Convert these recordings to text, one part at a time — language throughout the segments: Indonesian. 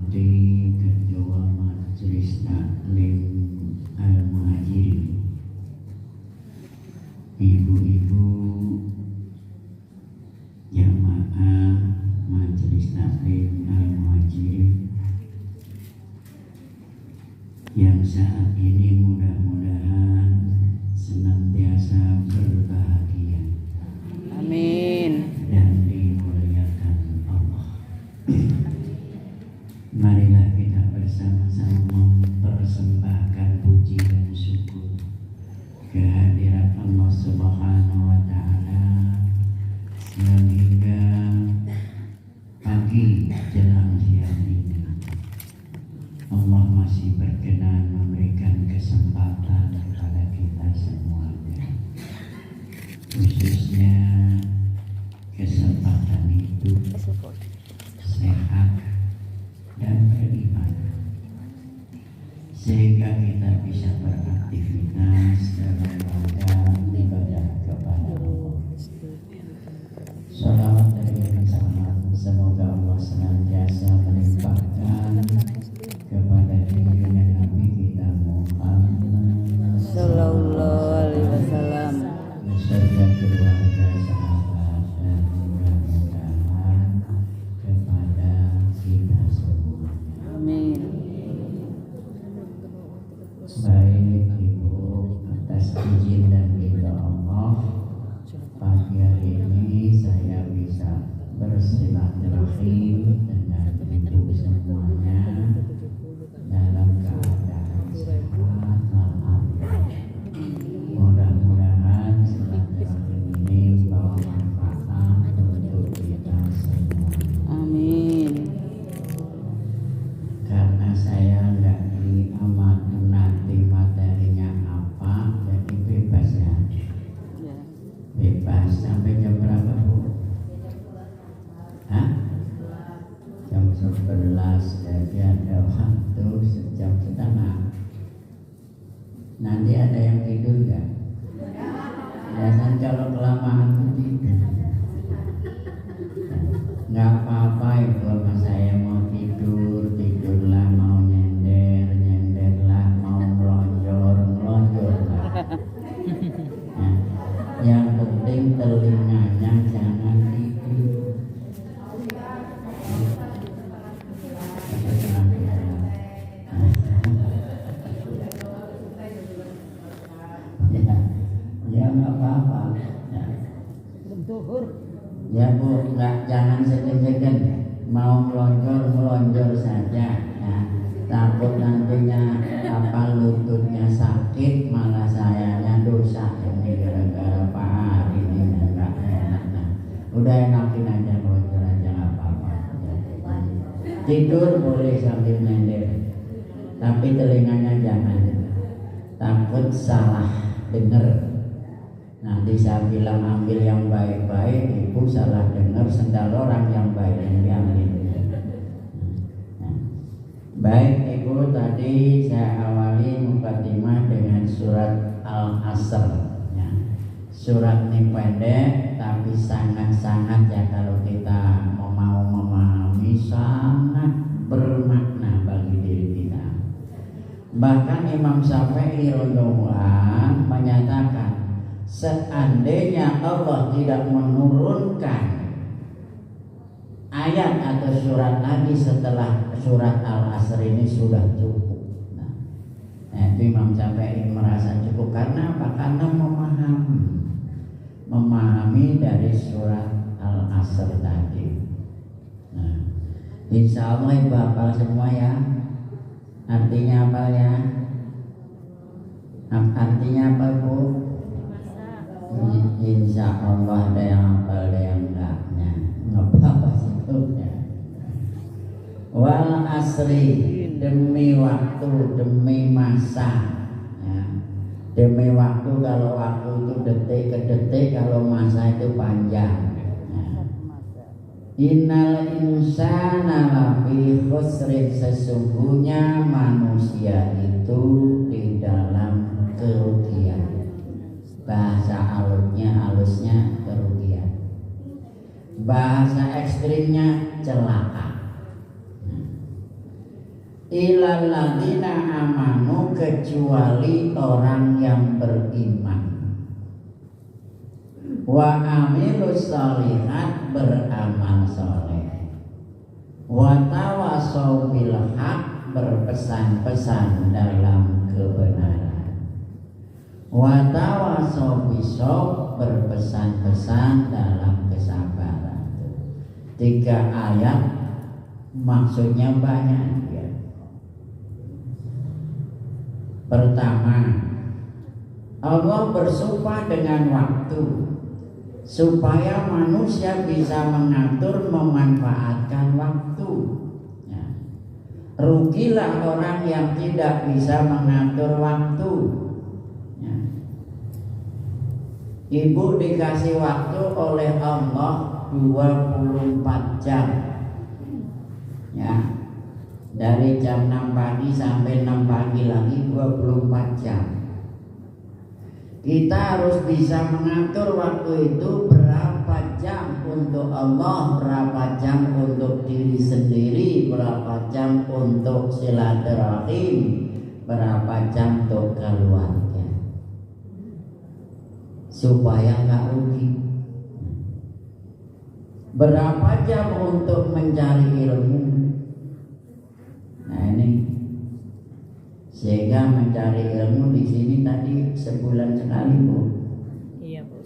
mengikuti ketua Majelis Taklim Al-Muhajirin, ibu-ibu jamaah Majelis Taklim Al-Muhajirin yang saat ini mudah-mudahan senantiasa berbahagia. Amin. Dan dimuliakan Allah. Marilah kita bersama-sama mempersembahkan puji dan syukur kehadirat Allah Subhanahu wa Ta'ala yang hingga pagi jelang siang ini Allah masih berkenan memberikan kesempatan kepada kita semuanya, khususnya kesempatan hidup, sehat, dan beribadah, sehingga kita bisa beraktivitas dalam rangka ibadah kepada Allah. Salawat dan salam semoga Allah senantiasa melimpahkan kepada junjungan Nabi kita Muhammad Sallallahu alaihi wasallam beserta keluarga, sahabat, dan mudah-mudahan kepada kita semua. Amin. Baik Ibu, atas izin dan ridha Allah, pagi hari ini saya bisa bersilaturahim dengan Ibu semuanya dalam keadaan sehat walafiat. Mudah-mudahan silaturahim ini membawa manfaat untuk kita semua. Amin. Karena saya nggak diamalkan nanti materinya apa, jadi bebas ya. Bebas sampai jam berapa Bu? Hah? Jam 11, jadi ada waktu sejam setengah. Nanti ada yang tidur nggak? Biasanya kalau kelamaan tidur. Nggak apa-apa Ibu, sama saya mau tidur, tidurlah, mau nyender, nyenderlah, mau melonjor, melonjorlah. Nah, yang penting telinganya jangan tidur. Ya nggak apa-apa. Ya Bu, jangan segen-segen, mau melonjor saja. Ya. Takut nantinya lututnya sakit, malah sayanya dosa ini gara-gara Pak Ari ini nggak enak. Nah, udah enakin aja, melonjor aja nggak apa-apa. Tidur boleh sambil nyender, tapi telinganya jangan, takut salah dengar. Nanti saya bilang ambil yang baik-baik, Ibu salah dengar sendal orang yang baik yang diambil. Nah, baik Ibu, tadi saya awali mukadimah dengan surat Al-Asr. Ya. Surat ini pendek tapi sangat-sangat ya, kalau kita mau memahami sangat bermakna bagi diri kita. Bahkan Imam Syafi'i radhiyallahu menyatakan, seandainya Allah tidak menurunkan ayat atau surat lagi setelah surat Al-Asr ini sudah cukup. Nah, itu Imam Syafi'i merasa cukup karena apa? Karena memahami dari surat Al-Asr tadi. Nah, insya Allah Ibu hafal semua ya. Artinya apa ya? Artinya apa Bu? Insya Allah ada yang hafal, ada yang enggaknya. Ngapa sebutnya? Wal asri, demi waktu, demi masa. Ya. Demi waktu, kalau waktu itu detik ke detik, kalau masa itu panjang. Ya. Innal insana lafi khusrin, sesungguhnya manusia itu di dalam kerugian. Bahasa halusnya kerugian. Bahasa ekstrimnya celaka. ilal ladzina amanu, kecuali orang yang beriman, wa amilus sholihat, beramal soleh, wa tawassaw bil haq, berpesan-pesan dalam kebenaran, wa tawassaw bisabr, berpesan-pesan dalam kesabaran. 3 ayat maksudnya banyak ya. Pertama, Allah bersumpah dengan waktu supaya manusia bisa mengatur, memanfaatkan waktu ya. Rugilah orang yang tidak bisa mengatur waktu ya. Ibu dikasih waktu oleh Allah 24 jam ya, dari jam 6 pagi sampai 6 pagi lagi 24 jam. Kita harus bisa mengatur waktu itu berapa jam untuk Allah, berapa jam untuk diri sendiri, berapa jam untuk silaturahim, berapa jam untuk keluarga, supaya nggak rugi. Berapa jam untuk mencari ilmu. Nah ini, sehingga mencari ilmu di sini tadi sebulan sekali Bu. Iya Bu.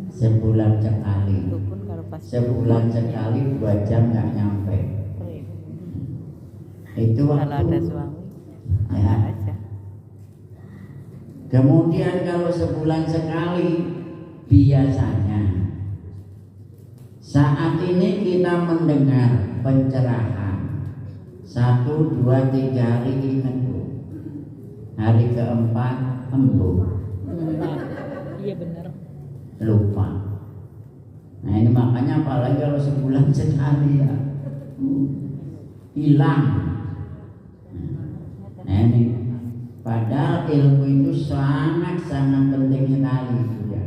Sebulan sekali. Itu pun kalau pas Sebulan sekali 2 jam nggak nyampe. Itu kalau waktu. ada suami Ya. aja. Kemudian kalau sebulan sekali, biasanya saat ini kita mendengar pencerahan 1, 2, 3 hari ingat Bu. Hari keempat embung, Iya benar. lupa. Nah ini makanya apalagi kalau sebulan sekali ya hilang. Nah ini padahal ilmu itu sangat-sangat penting sekali ya.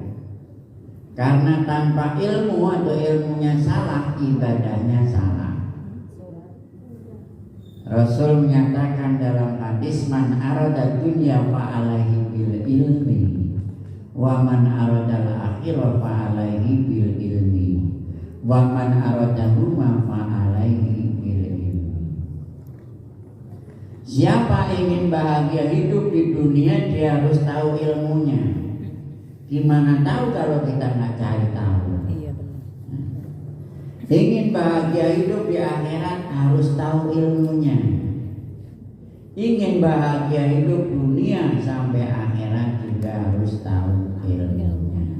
Karena tanpa ilmu atau ilmunya salah, ibadahnya salah. Rasul menyatakan dalam hadis, man arada dunya fa alaihi bil ilmi wa man arada al akhirah fa alaihi bil ilmi wa man arada huma fa alaihi bil ilmi. Siapa ingin bahagia hidup di dunia, dia harus tahu ilmunya. Gimana tahu kalau kita nggak cari tahu? Iya benar. Ingin bahagia hidup di akhirat harus tahu ilmunya. Ingin bahagia hidup dunia sampai akhirat juga harus tahu ilmunya.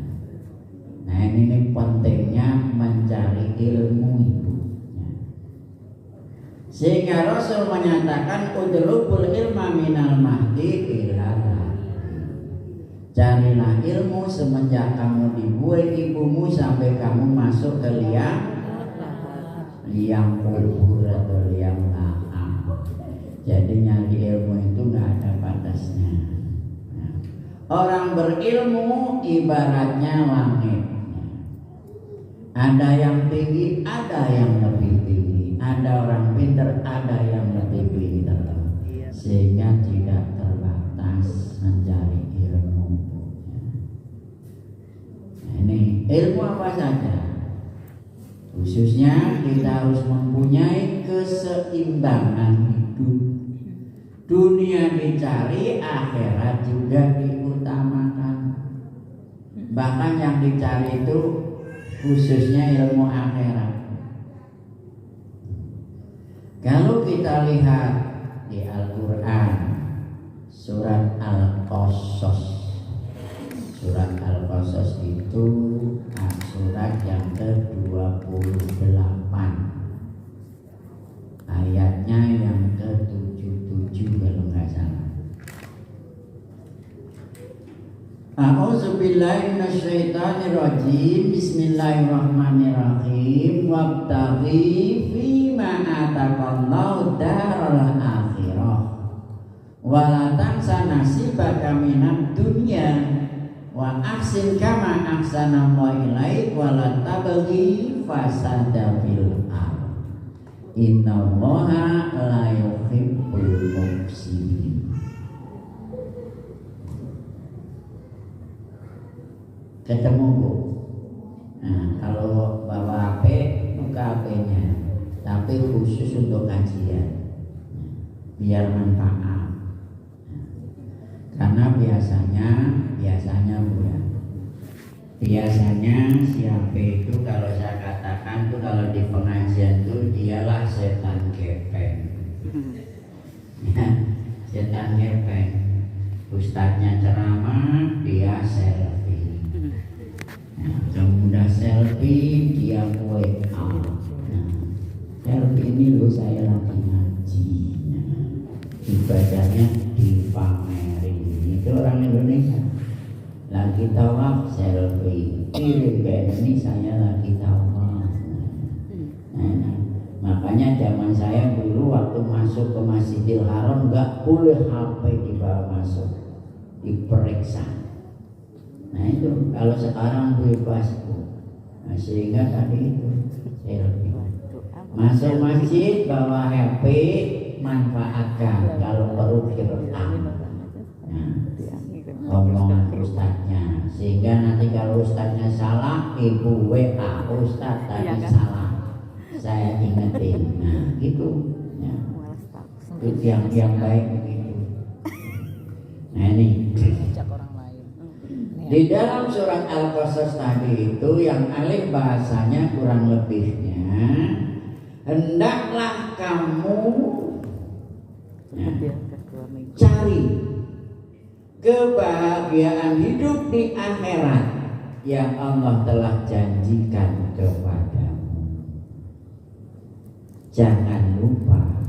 Nah ini pentingnya mencari ilmu itu. Sehingga Rasul menyatakan udlubul ilma minal mahdi ilal lahdi. Carilah ilmu semenjak kamu dibuai ibumu sampai kamu masuk ke liang kubur atau liang lahat. Jadi nyari ilmu itu nggak ada batasnya. Nah, orang berilmu ibaratnya langit. Ada yang tinggi, ada yang lebih tinggi. Ada orang pintar, ada yang lebih pintar. Sehingga tidak terbatas mencari ilmu. Ini ilmu apa saja, khususnya kita harus mempunyai keseimbangan hidup. Dunia dicari, akhirat juga diutamakan. Bahkan yang dicari itu khususnya ilmu akhirat. Kalau kita lihat di Al-Quran, surat Al-Qasas. Surat Al-Qasas itu surat yang ke-28, ayatnya yang ke-77 kalau nggak salah. A'udzubillahi minasyaitonirrajim. Bismillahirrahmanirrahim. Wabtaghi fima ataqallahu daral akhirah wa la tansa nasibaka minad dunya wa ahsin kama ahsanallahu ilaik wa la tabghi fasada fil ardh innallaha la yuhibbul ketemu Bu. Nah, kalau bawa HP, buka HP-nya, tapi khusus untuk kajian, biar manfaat. Karena biasanya Bu ya, biasanya si HP itu kalau saya katakan tuh kalau di pengajian tuh dialah setan gepeng. Ya, setan gepeng. Ustadznya ceramah, dia selfie. Nah, kemudian selfie, dia WA. Nah, selfie ini loh saya lagi ngaji. Nah, ibadahnya dipamerin. Itu orang Indonesia. Lagi tawaf selfie. Kirim ke ini saya lagi tawaf. Nah, makanya zaman saya dulu waktu masuk ke Masjidil Haram nggak boleh HP dibawa masuk, diperiksa. Nah itu kalau sekarang bebas Bu. Nah, sehingga tadi itu selfie. Masuk masjid bawa HP, manfaatkan kalau perlu direkam. Nah, omongan ustadznya, sehingga nanti kalau ustadznya salah, ibu WA Ustadz tadi salah, saya ingetin. Nah gitu ya. Itu yang baik begitu. Nah ini di dalam surat Al-Qasas tadi itu yang alif bahasanya kurang lebihnya, hendaklah kamu cari kebahagiaan hidup di akhirat yang Allah telah janjikan kepadamu. Jangan lupa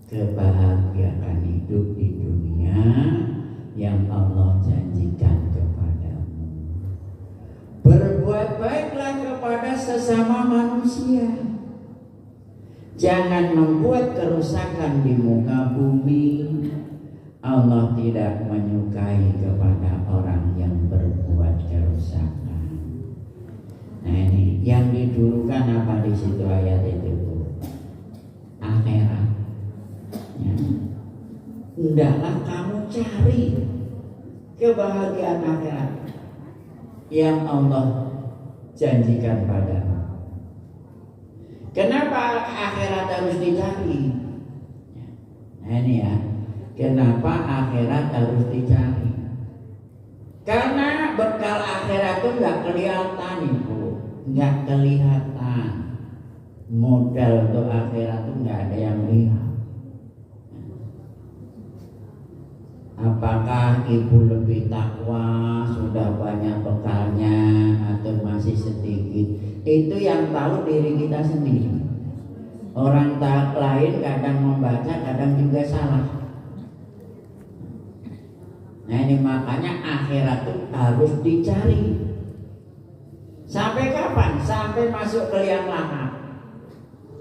kebahagiaan hidup di dunia yang Allah janjikan kepadamu. Berbuat baiklah kepada sesama manusia. Jangan membuat kerusakan di muka bumi. Allah tidak menyukai kepada orang yang berbuat kerusakan. Nah ini yang didulukan apa di situ ayat itu Bu? Akhirat. Ya. Hendaklah kamu cari kebahagiaan akhirat yang Allah janjikan padamu. Kenapa akhirat harus dicari? Nah ini ya. Kenapa akhirat harus dicari? Karena bekal akhirat itu nggak kelihatan Ibu, nggak kelihatan. Modal untuk akhirat itu nggak ada yang lihat. Apakah Ibu lebih takwa, sudah banyak bekalnya, atau masih sedikit? Itu yang tahu diri kita sendiri. Orang tak lain kadang membaca, kadang juga salah. Nah ini makanya akhirat itu harus dicari. Sampai kapan? Sampai masuk ke liang lahat.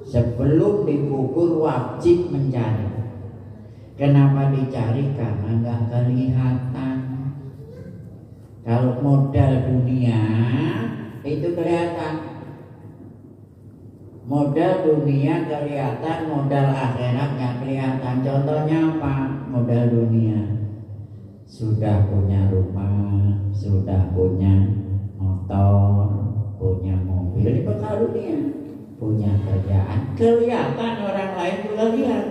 Sebelum dikubur wajib mencari. Kenapa dicari? Karena nggak kelihatan. Kalau modal dunia itu kelihatan. Modal dunia kelihatan, modal akhirat nggak kelihatan. Contohnya apa? Modal dunia. Sudah punya rumah, sudah punya motor, punya mobil, ini bekal dunia. Punya kerjaan, kelihatan orang lain juga lihat.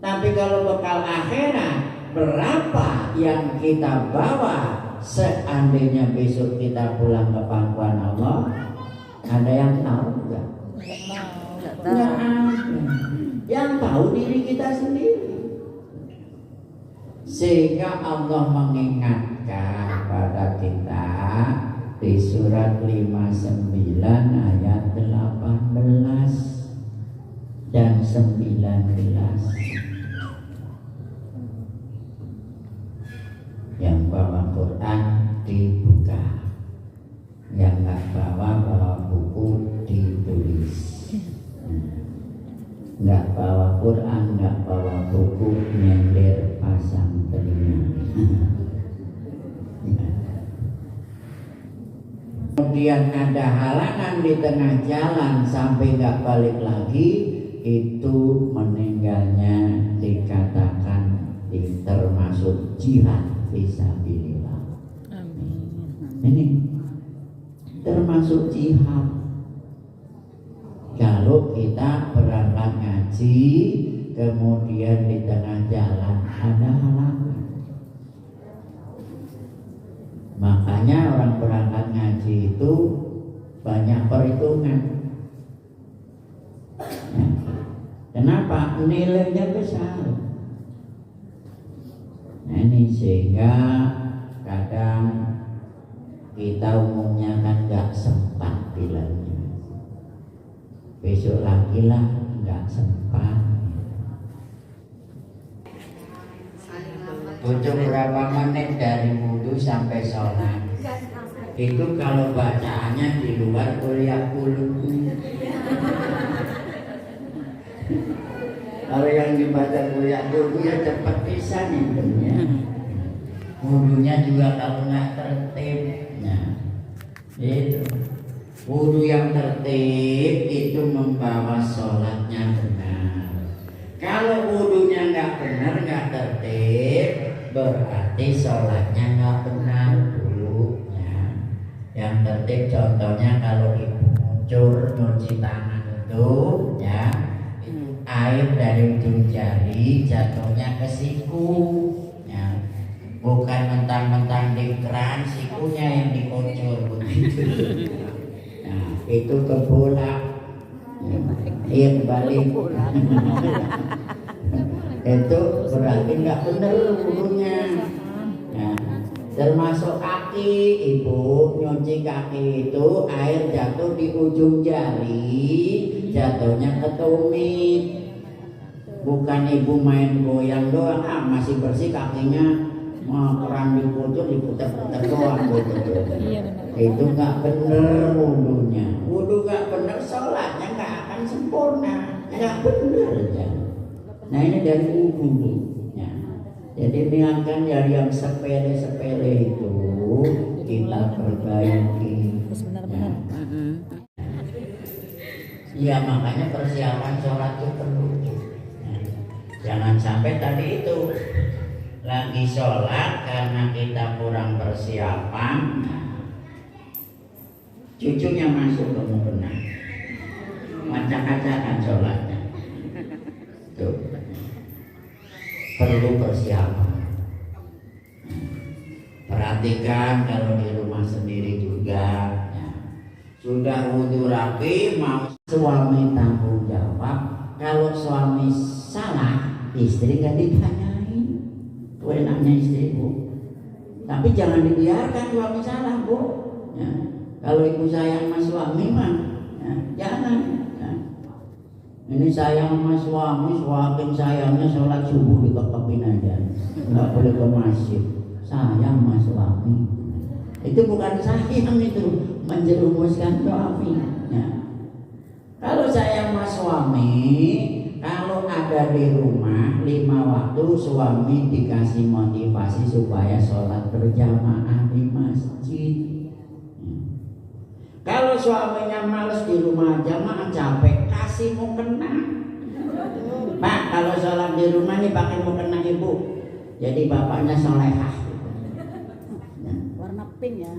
Tapi kalau bekal akhirat, berapa yang kita bawa seandainya besok kita pulang ke pangkuan Allah? Ada yang tahu enggak? Enggak ada. Yang tahu diri kita sendiri. Sehingga Allah mengingatkan pada kita di surat 59 ayat 18 dan 19. Yang bawa Quran dibuka, yang nggak bawa buku ditulis. Nggak bawa Quran, nggak bawa buku, nyender pasang telinga. Kemudian ada halangan di tengah jalan sampai nggak balik lagi, itu meninggalnya dikatakan termasuk jihad fisabilillah. Amin. Ini jihad. Kalau kita berangkat ngaji, kemudian di tengah jalan ada halangan. Makanya orang berangkat ngaji itu banyak perhitungan. Ya. Kenapa? Nilainya besar. Nah ini sehingga kadang kita umumnya kan nggak sempat bilangnya. Besok lagi lah nggak sempat. Butuh berapa menit dari wudhu sampai sholat? Itu kalau bacaannya di luar kuliah puluh. Kalau yang dibaca kuliah dulu ya cepat pisan intinya. Wudhunya juga kalau nggak tertib, nah itu wudhu yang tertib itu membawa sholatnya benar. Kalau wudhunya nggak benar, nggak tertib, berarti sholatnya nggak benar dulu. Ya. Yang tertib contohnya kalau ibu muncul nyuci tangan itu, ya. Air dari ujung jari jatuhnya ke siku, ya. Bukan mentang-mentang di keran, sikunya yang dikucur begitu. Nah, itu ke bola, iya kembali. Itu berarti nggak benar wudhunya. Nah, termasuk kaki, ibu nyuci kaki itu air jatuh di ujung jari, jatuhnya ke tumit. Bukan ibu main goyang doang, masih bersih kakinya, keran dikucur diputar-putar doang gitu. Itu nggak bener wudhunya. Wudhu nggak bener, sholatnya nggak akan sempurna, nggak bener ya. Nah ini dari wudhu ya. Jadi niatkan dari yang sepele-sepele itu kita perbaiki. Ya. Ya makanya persiapan sholat itu perlu. Jangan sampai tadi itu lagi sholat karena kita kurang persiapan, cucunya masuk ke mukena, acak-acakan sholatnya. Tuh. Perlu persiapan. Perhatikan kalau di rumah sendiri juga, ya. Sudah wudhu rapi, mau suami tanggung jawab. Kalau suami salah, istri gak ditanyain. Itu enaknya istri, Bu. Tapi jangan dibiarkan suami salah, Bu. Ya. Kalau ibu sayang sama suami mah, ya, jangan. Ya. Ini sayang sama suami, suami sayangnya sholat subuh dikekepin aja, nggak boleh ke masjid. Sayang sama suami. Itu bukan sayang, itu menjerumuskan suami. Ya. Kalau sayang sama suami, kalau ada di rumah 5 waktu suami dikasih motivasi supaya sholat berjamaah di masjid. Kalau suaminya males di rumah jamaah capek, kasih mukena. Pak, kalau sholat di rumah nih pakai mukena ibu, jadi bapaknya solehah. Ya. Warna pink ya.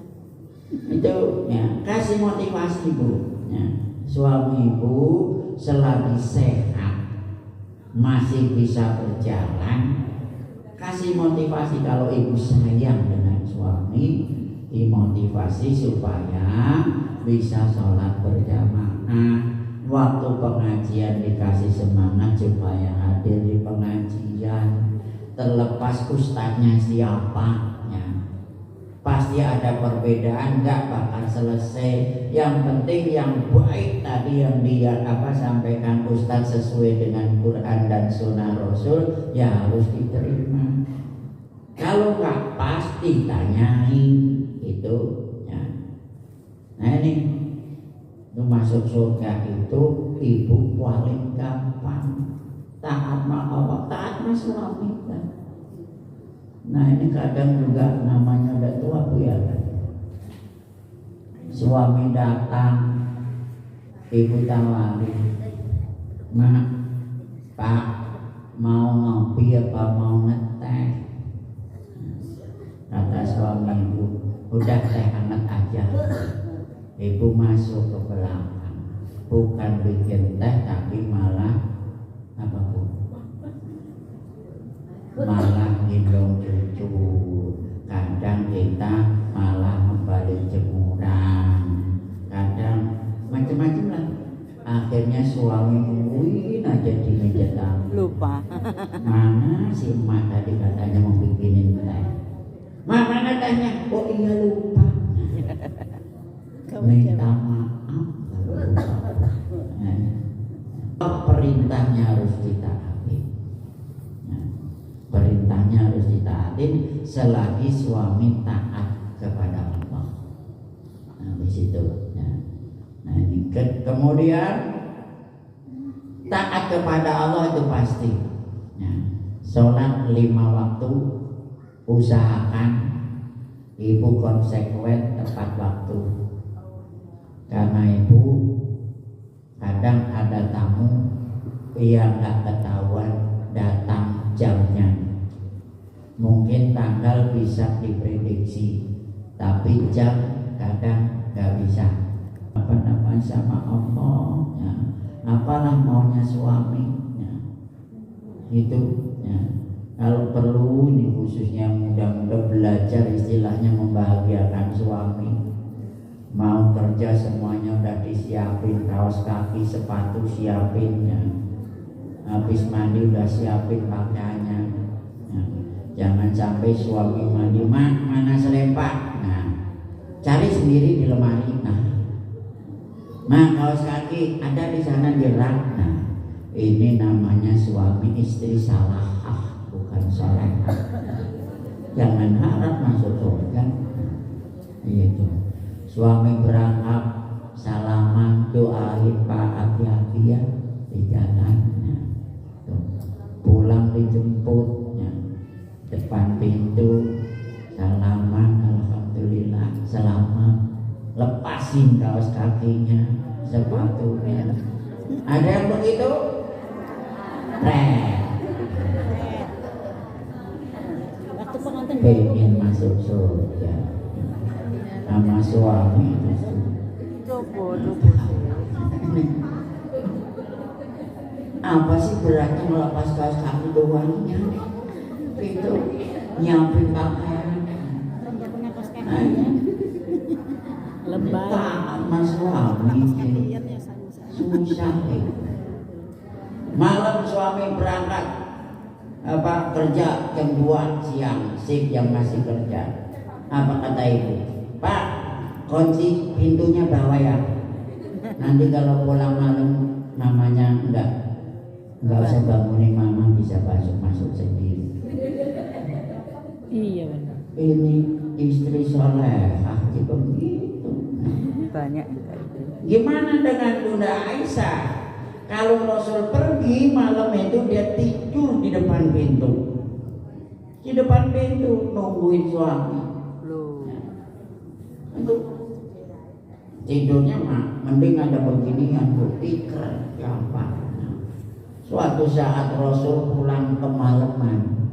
Itu ya, kasih motivasi bu. Ya. Suami ibu selagi sehat, masih bisa berjalan, kasih motivasi. Kalau ibu sayang dengan suami, dimotivasi supaya bisa sholat berjamaah. Waktu pengajian dikasih semangat supaya hadir di pengajian. Terlepas ustadznya siapa, ya. Pasti ada perbedaan, nggak bakal selesai. Yang penting yang baik tadi yang dia sampaikan ustadz sesuai dengan Quran dan Sunnah Rasul, ya harus diterima. Kalau nggak pasti tanyain itu. Ya. Nah ini masuk surga itu ibu paling gampang, taat sama Allah, taat sama suami kan. Nah ini kadang juga namanya udah tua bu ya kan. Suami datang, ibu tawarin, "Mak, Pak, mau ngopi apa mau ngeteh?" Kata suami ibu, "Udah teh hangat aja." Ibu masuk ke belakang, bukan bikin teh tapi malah apa Bu? Malah gendong cucu. Kadang kita malah membalik jemuran, kadang macam-macam lah. Akhirnya suami nungguin aja di meja tamu. Lupa. Mana si emak tadi katanya mau bikinin teh. Mak, mana tehnya? Oh iya lupa. Minta maaf kalau lupa. Perintahnya harus ditaati. Perintahnya harus ditaatin selagi suami taat kepada Allah. Nah, di situ. Ya. Nah, ini kemudian taat kepada Allah itu pasti. Ya. Sholat 5 waktu, usahakan ibu konsekuen tepat waktu. Karena ibu kadang ada tamu yang nggak ketahuan datang jamnya. Mungkin tanggal bisa diprediksi, tapi jam kadang nggak bisa. Apa namanya sama Allah, ya. Apalah maunya suami, ya. Itu, ya. Kalau perlu ini khususnya muda-muda belajar istilahnya membahagiakan suami. Mau kerja semuanya udah disiapin, kaos kaki, sepatu siapin, ya. Habis mandi udah siapin pakaiannya. Ya. Jangan sampai suami mandi, mana selepak. Nah, cari sendiri di lemari. Nah, kaos kaki ada di sana di rak. Nah, ini namanya suami istri salah, bukan soleh. Jangan harap masuk surga. Itu. Suami berangkat, salaman, doain Pak hati-hati ya di jalan. Nah, pulang dijemputnya depan pintu, salaman, alhamdulillah selamat. Lepasin kaos kakinya, sepatunya. Ada yang begitu? Waktu pengantin pengen masuk surga sama suami. Apa sih beratnya melepas kaos kaki doangnya? Itu nyiapin pakaian. lebay. Sama suami susah. Malam suami berangkat kerja jam 2 siang, shift yang masih kerja. Apa kata ibu? Pak, kunci pintunya bawa ya. Nanti kalau pulang malam namanya enggak usah bangunin mama, bisa masuk sendiri. Iya benar. Ini istri solehah begitu. Banyak. Gimana dengan Bunda Aisyah? Kalau Rasul pergi malam itu dia tidur di depan pintu. Di depan pintu nungguin suami. Tidurnya mah mending ada beginian, pikir gampang. Suatu saat Rasul pulang kemalaman.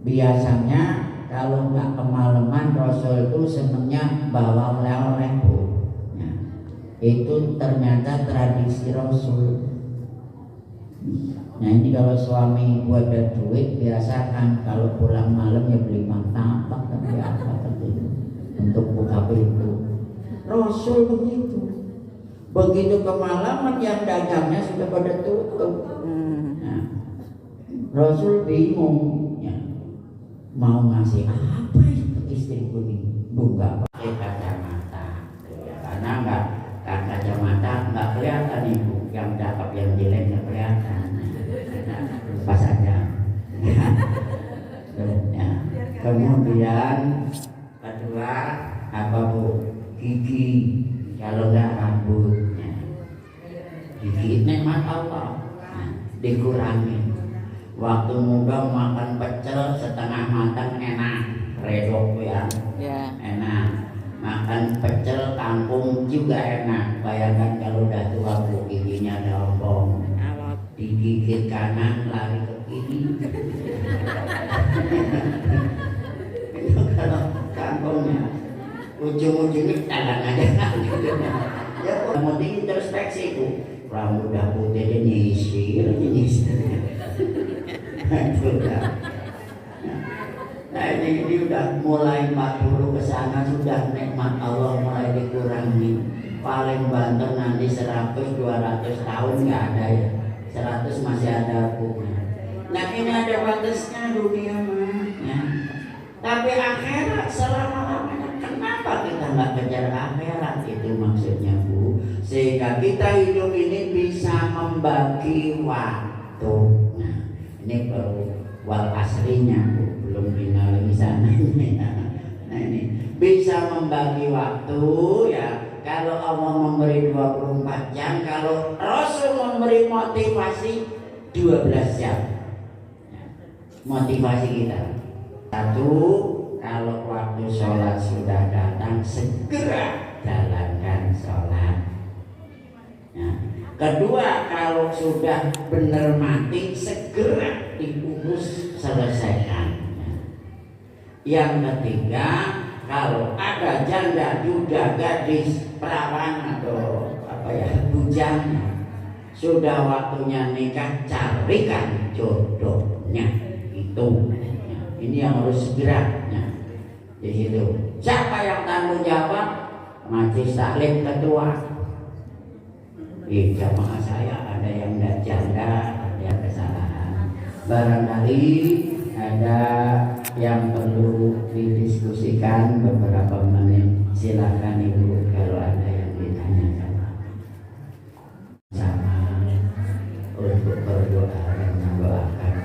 Biasanya kalau nggak kemalaman Rasul itu senangnya bawa oleh-oleh Bu. Nah, itu ternyata tradisi Rasul. Nah ini kalau suami buat ada duit biasakan kalau pulang malam ya beli martabak dan apa gitu untuk buka pintu. Rasul begitu. Begitu kemalaman yang dagangnya sudah pada tutup. Nah, Rasul bingung ya, mau ngasih apa itu istriku ini? Buka pakai kacamata. Karena enggak kacamata enggak kelihatan ibu, yang cakep yang jelek enggak kelihatan. Pas aja. Ya. Kemudian kedua apa Bu? Gigi, kalau enggak rambutnya. Gigi nikmat Allah. Nah, dikurangi. Waktu muda makan pecel setengah matang enak, redok ya. Enak. Makan pecel kangkung juga enak. Bayangkan kalau udah tua Bu, giginya ada ompong. Digigit kanan lari ke kiri. Itu kalau kangkungnya. ujung-ujungnya tangan aja. Ya, mau introspeksi itu, rambut udah putih nyisir. Nah ini udah mulai 40 ke sana, sudah nikmat Allah mulai dikurangi. Paling banter nanti 100-200 tahun nggak ada ya, 100 masih ada hukumnya. Nah ini ada batasnya dunia mah ya. Tapi akhirat selama-lamanya, kenapa kita nggak kejar akhirat? Itu maksudnya Bu, sehingga kita hidup ini bisa membagi waktu. Nah ini perlu wal aslinya Bu, belum tinggal di sana. Nah ini bisa membagi waktu ya. Kalau Allah memberi 24 jam, kalau Rasul memberi motivasi 12 jam. Motivasi kita. Satu, kalau waktu sholat sudah datang, segera jalankan sholat. Nah, kedua, kalau sudah benar mati, segera diurus selesaikan. Yang ketiga, kalau ada janda, duda, gadis, perawan atau bujang, sudah waktunya nikah, carikan jodohnya. Itu ini yang harus segera di situ. Siapa yang tanggung jawab? Majelis Taklim ketua. Jamaah saya ada yang tidak janda, ada yang kesalahan. Barangkali ada yang perlu didiskusikan beberapa menit. Silakan Ibu kalau ada yang ditanyakan. Sama untuk berdoa dan mendoakan.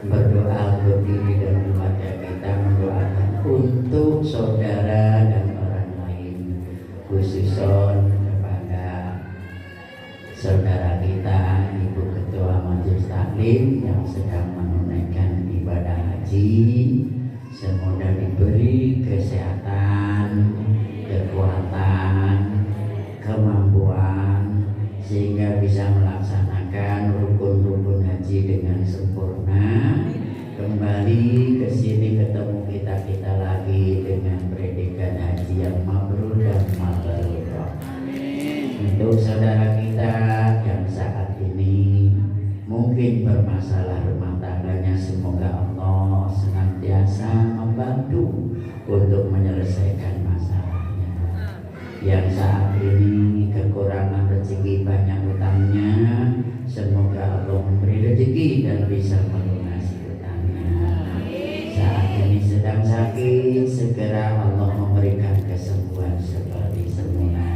Berdoa untuk diri dan keluarga kita, mendoakan untuk saudara dan orang lain, khususnya kepada saudara kita Ibu Ketua Majelis Taklim yang sedang menunaikan ibadah haji. Semoga diberi kesehatan, kekuatan, kemampuan sehingga bisa melaksanakan rukun-rukun haji dengan sempurna. Kembali ke sini ketemu kita lagi dengan predikat haji yang mabrur dan mabrur. Untuk saudara kita yang saat ini mungkin bermasalah rumah tangganya, semoga Allah senantiasa membantu untuk menyelesaikan masalahnya. Yang saat ini kekurangan rezeki, banyak utangnya, semoga Allah memberi rezeki dan bisa melunasi utangnya. Saat ini sedang sakit, segera Allah memberikan kesembuhan seperti semula.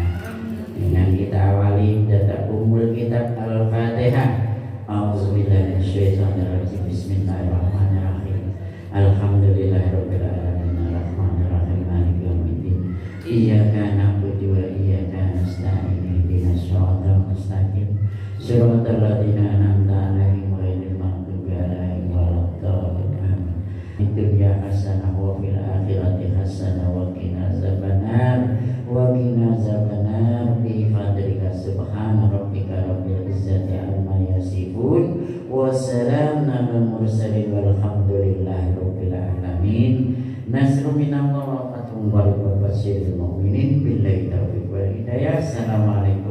Dengan kita awali tetap umul kitab Al-Fatihah. A'udzubillahi minasyaitonirrajim. Bismillahirrahmanirrahim. Alhamdulillahirabbil alamin arrahmanirrahim maliki yaumiddin. Iyyaka na'budu wa iyyaka nasta'in. Ihdinas siratal mustaqim. Shiratal ladzina an'amta 'alaihim ghairil maghdubi 'alaihim waladdallin. Dunya hasanah wa fil akhirati hasanah wa qina azabannar wa qina azabannar bi fadlika subhana rabbika rabbil izzati amma yasifun wa salamun alal mursalin walhamdulillahi rabbil alamin. Nasrun minallahi wa fathun qaribun wa basyiril mu'minin billahi taufiq wal hidayah. Assalamualaikum.